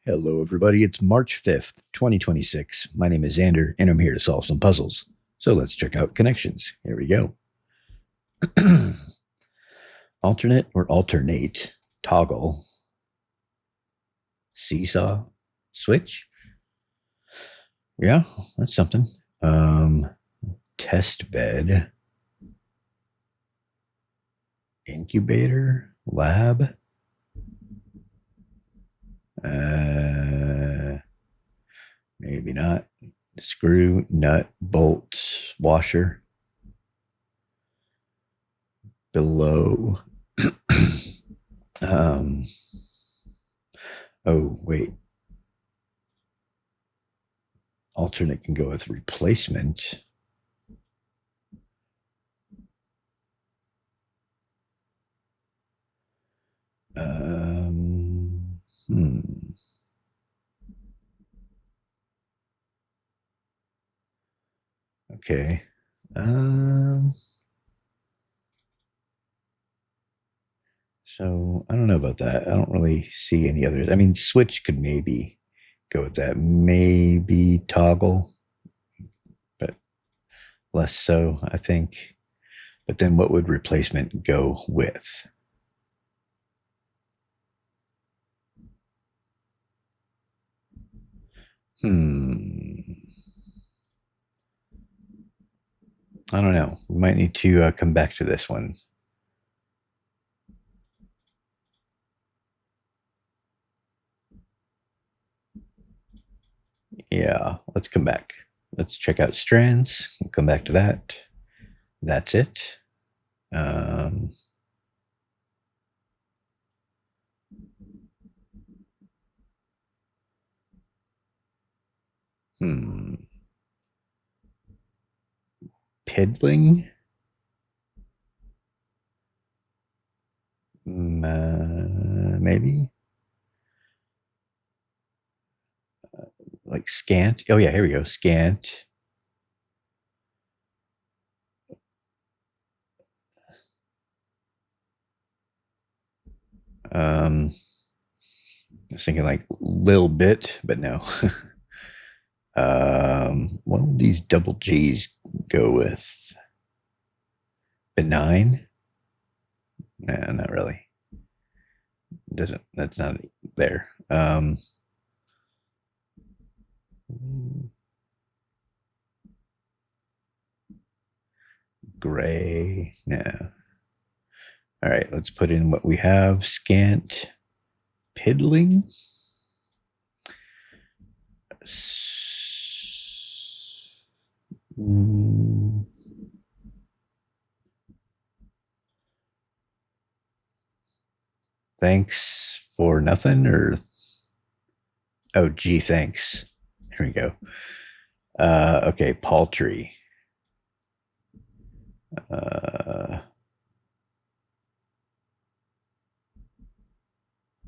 Hello, everybody. It's March 5th, 2026. My name is Xander, and I'm here to solve some puzzles. So let's check out connections. Here we go. Alternate or alternate, toggle, seesaw, switch. Yeah, that's something. Test bed, incubator, lab. Maybe not. Screw, nut, bolt, washer. Below. Oh, wait. Alternate can go with replacement. Okay. So I don't know about that. I don't really see any others. I mean, switch could maybe go with that. Maybe toggle, but less so, I think. But then what would replacement go with? I don't know. We might need to come back to this one. Yeah, let's come back. Let's check out strands. We'll come back to that. That's it. Piddling? Maybe? Like scant? Oh, yeah, here we go. Scant. I was thinking like little bit, but no. What will these double G's go with? Benign? No, not really. Doesn't, that's not there. Gray? No. All right, let's put in what we have. Scant. Piddling? Thanks for nothing, or oh, gee, thanks. Here we go. Okay, paltry.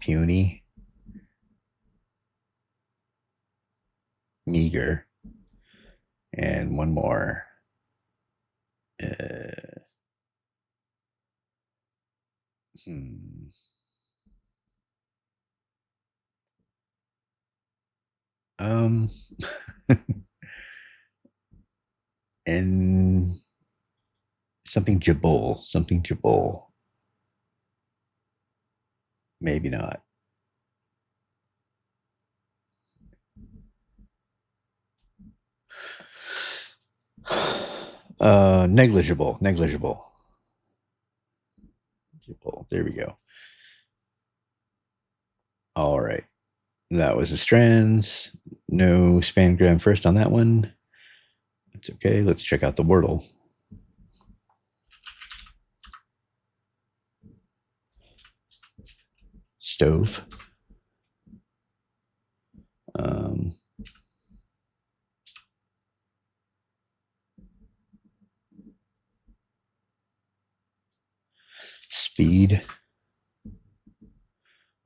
Puny. Meager. And one more. And something jabul. Maybe not. Negligible. There we go. All right. That was the strands. No spangram first on that one. That's okay. Let's check out the Wordle. Stove. Speed.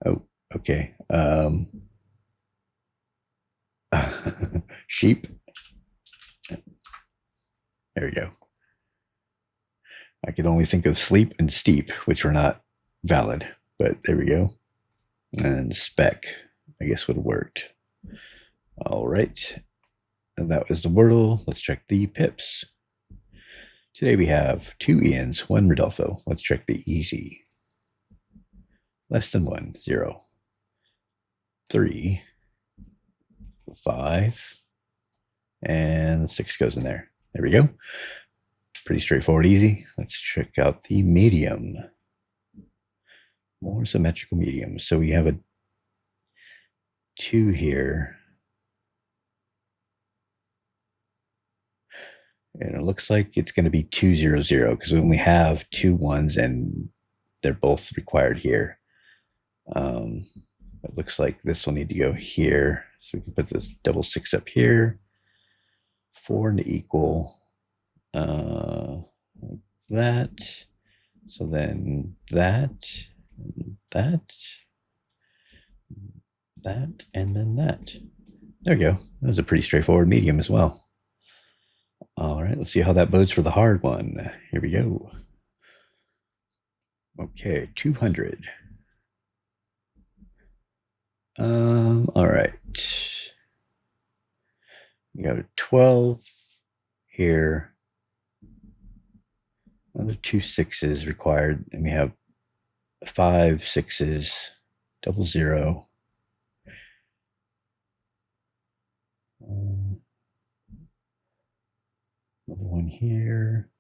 Oh, okay. Sheep. There we go. I could only think of sleep and steep, which were not valid, but there we go. And spec. I guess would have worked. All right. And that was the Wordle. Let's check the pips. Today we have 2 Ians, 1 Rodolfo. Let's check the easy. Less than 1, 0. 3, 5, and 6 goes in there. There we go. Pretty straightforward, easy. Let's check out the medium. More symmetrical mediums. So we have a 2 here. And it looks like it's going to be 2, 0, 0 because we only have 2 1s and they're both required here. It looks like this will need to go here. So we can put this double 6 up here. 4 and equal. Like that. So then that, and then that. There we go. That was a pretty straightforward medium as well. All right, let's see how that bodes for the hard one. Here we go. Okay, 200. All right. We got a 12 here. Another 2 6s required, and we have 5 6s, double 0. Another one here.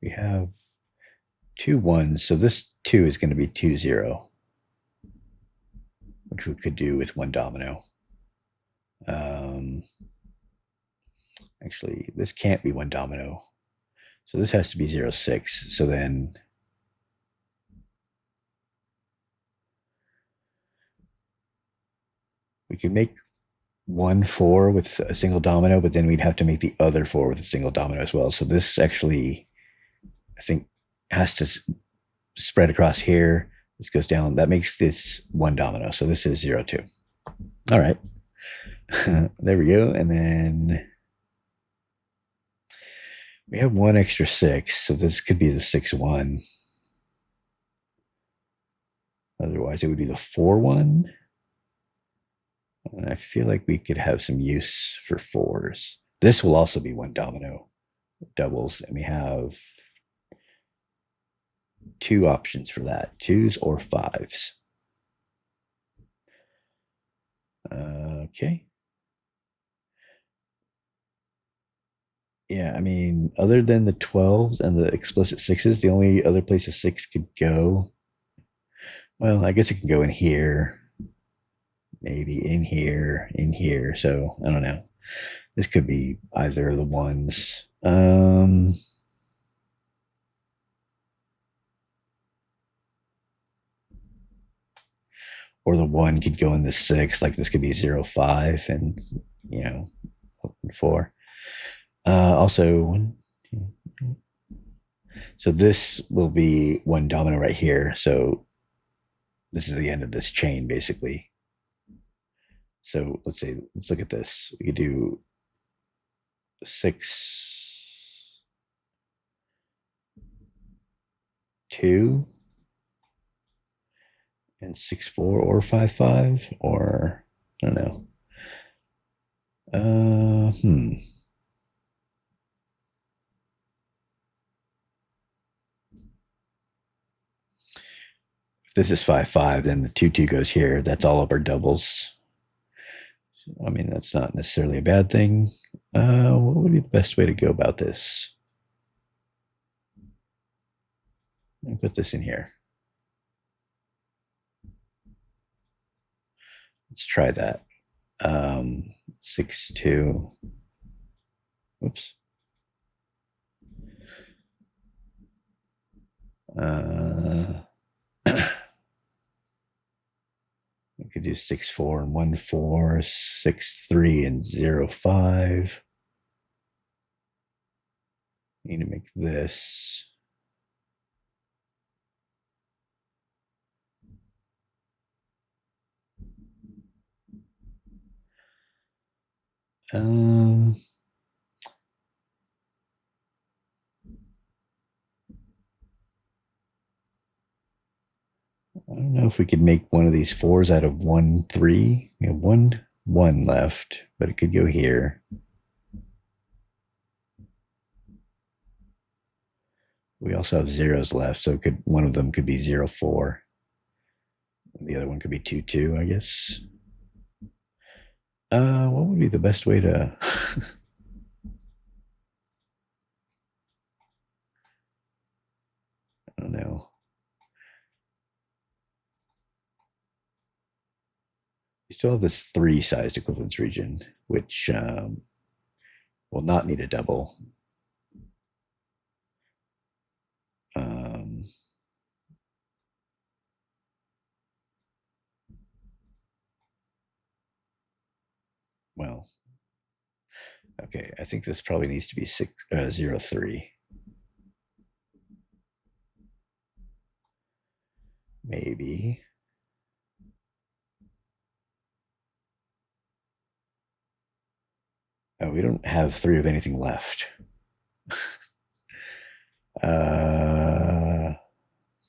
We have 2 1s, so this 2 is going to be 2 0, which we could do with 1 domino. Actually, this can't be 1 domino. So this has to be 0 6. So then we could make 1 4 with a single domino, but then we'd have to make the other 4 with a single domino as well. So this actually, I think, has to spread across here. This goes down. That makes this 1 domino. So this is 0 2. All right. There we go. And then we have 1 extra 6. So this could be the 6 1. Otherwise, it would be the 4 1. And I feel like we could have some use for 4s. This will also be 1 domino doubles. And we have 2 options for that, 2s or 5s. Okay. Yeah, I mean, other than the 12s and the explicit 6s, the only other place a 6 could go, well, I guess it can go in here, maybe in here, in here. So I don't know. This could be either of the ones. Or the 1 could go in the 6, like this could be 0 5 and, 4. Also, so this will be 1 domino right here. So this is the end of this chain, basically. So let's look at this. We could do 6 2 and 6 4 or 5 5, or I don't know. If this is 5 5, then the 2 2 goes here. That's all of our doubles. I mean, that's not necessarily a bad thing. What would be the best way to go about this? Let me put this in here. Let's try that. 6 2. Oops. We could do 6 4 and 1 4, 6 3 and 0 5. Need to make this. I don't know if if we could make one of these 4s out of 1, 3. We have 1, 1 left, but it could go here. We also have 0s left, so one of them could be 0, 4. The other one could be 2, 2, I guess. What would be the best way to... I don't know. We still have this 3 sized equivalence region, which will not need a double. Well, okay, I think this probably needs to be 0, 3. Maybe. Oh, we don't have 3 of anything left. Okay,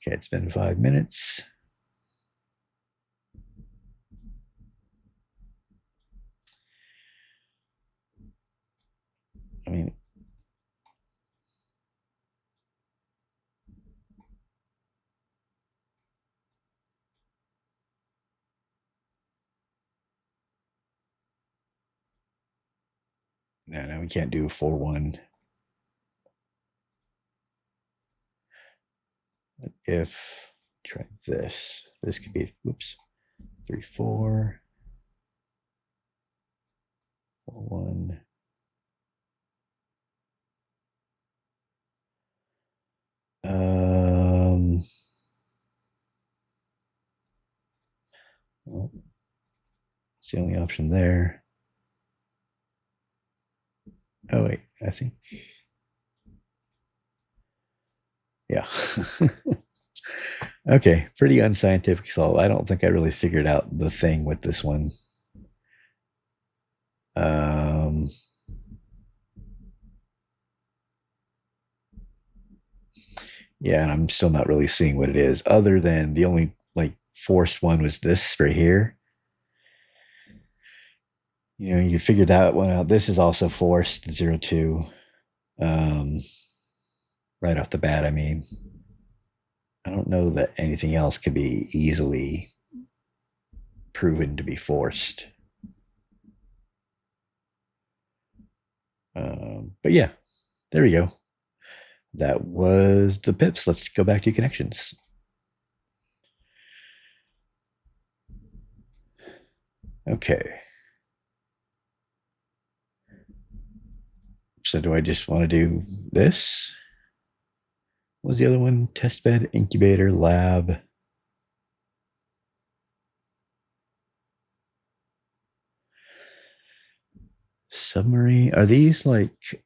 it's been 5 minutes. I mean, no, we can't do 4, 1. If try this could be, whoops, 3, 4, 4, 1. Well, it's the only option there. Oh wait, I think, yeah. Okay, pretty unscientific solve. I don't think I really figured out the thing with this one. Yeah, and I'm still not really seeing what it is, other than the only like forced one was this right here. You know, you figured that one out. This is also forced 0, 2. Right off the bat, I mean, I don't know that anything else could be easily proven to be forced. But yeah, there we go. That was the pips. Let's go back to connections. Okay. So do I just want to do this? What was the other one? Test bed, incubator, lab. Submarine. Are these like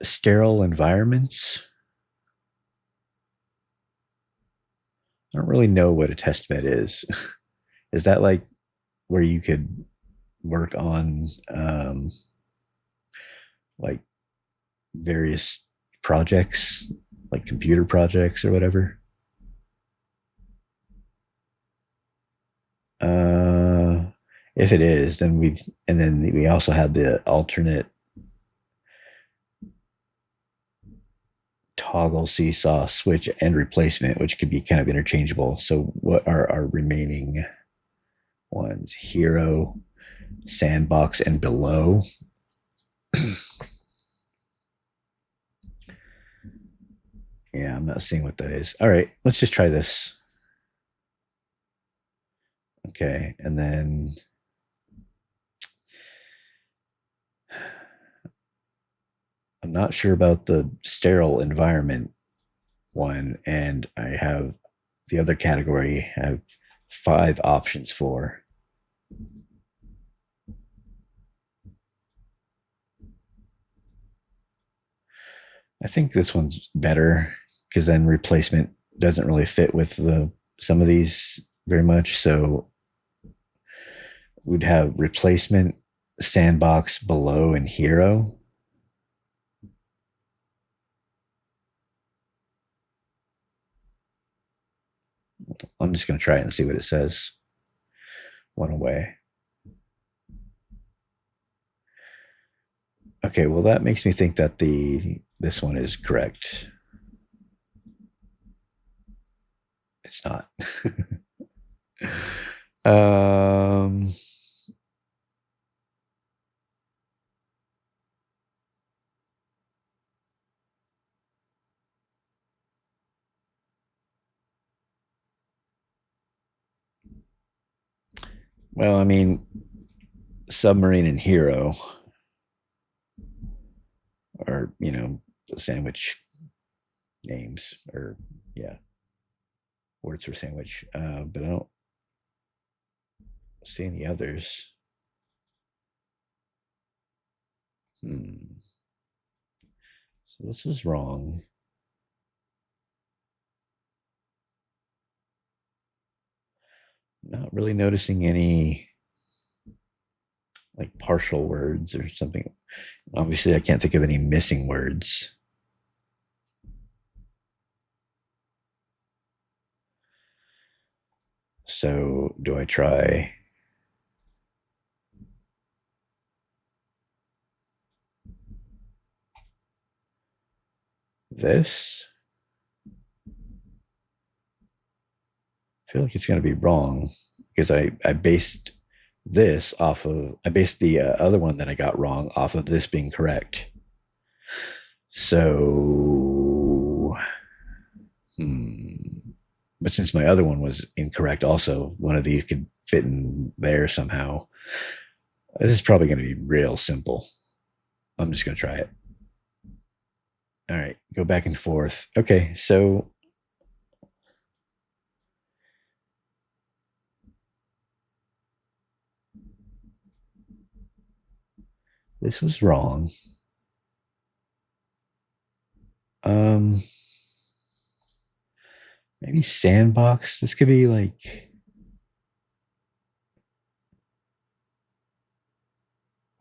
sterile environments? I don't really know what a test bed is. Is that like where you could work on like various projects, like computer projects or whatever? If it is, then we also had the alternate toggle, seesaw, switch, and replacement, which could be kind of interchangeable. So what are our remaining ones? Hero, sandbox, and below. Yeah, I'm not seeing what that is. All right, let's just try this. Okay, and then I'm not sure about the sterile environment one, and I have the other category I have 5 options for. I think this one's better because then replacement doesn't really fit with some of these very much. So we'd have replacement, sandbox, below, and hero. I'm just going to try it and see what it says. One away. Okay, well, that makes me think that this one is correct. It's not. um, well, I mean, submarine and hero are, sandwich names, or yeah, words for sandwich. But I don't see any others. So this was wrong. Not really noticing any like partial words or something. Obviously, I can't think of any missing words. So do I try this? I feel like it's going to be wrong because I based this off of, I based the other one that I got wrong off of this being correct. So, but since my other one was incorrect, also, one of these could fit in there somehow. This is probably going to be real simple. I'm just going to try it. All right, go back and forth. Okay, so this was wrong. Maybe sandbox. This could be like,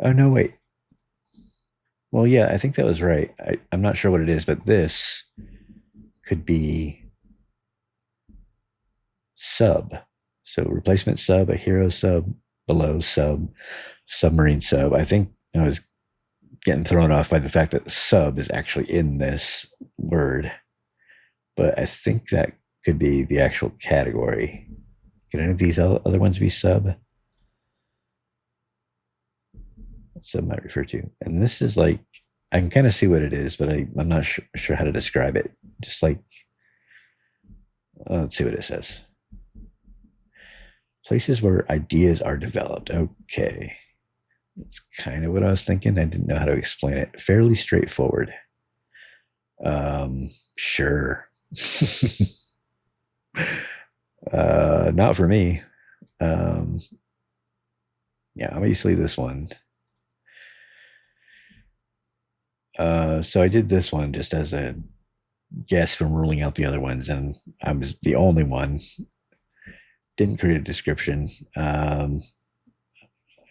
oh no, wait. Well, yeah, I think that was right. I'm not sure what it is, but this could be sub. So replacement sub, a hero sub, below sub, submarine sub. I think I was getting thrown off by the fact that sub is actually in this word, but I think that could be the actual category. Could any of these other ones be sub? Sub might refer to. And this is like, I can kind of see what it is, but I'm not sure how to describe it. Just like, let's see what it says. Places where ideas are developed. Okay. That's kind of what I was thinking. I didn't know how to explain it. Fairly straightforward. Sure. Not for me. Yeah, obviously this one. So I did this one just as a guess from ruling out the other ones, and I was the only one. Didn't create a description.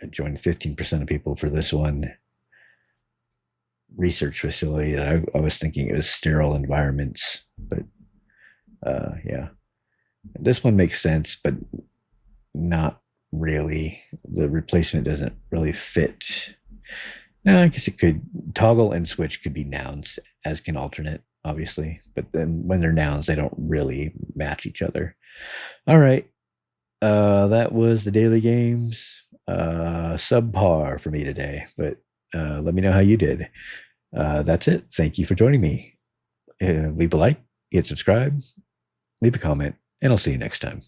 I joined 15% of people for this one. Research facility. I was thinking it was sterile environments, but yeah. This one makes sense, but not really. The replacement doesn't really fit. No, I guess it could. Toggle and switch could be nouns, as can alternate, obviously. But then when they're nouns, they don't really match each other. All right. That was the daily games. Subpar for me today, but let me know how you did. That's it. Thank you for joining me. Leave a like, hit subscribe, leave a comment, and I'll see you next time.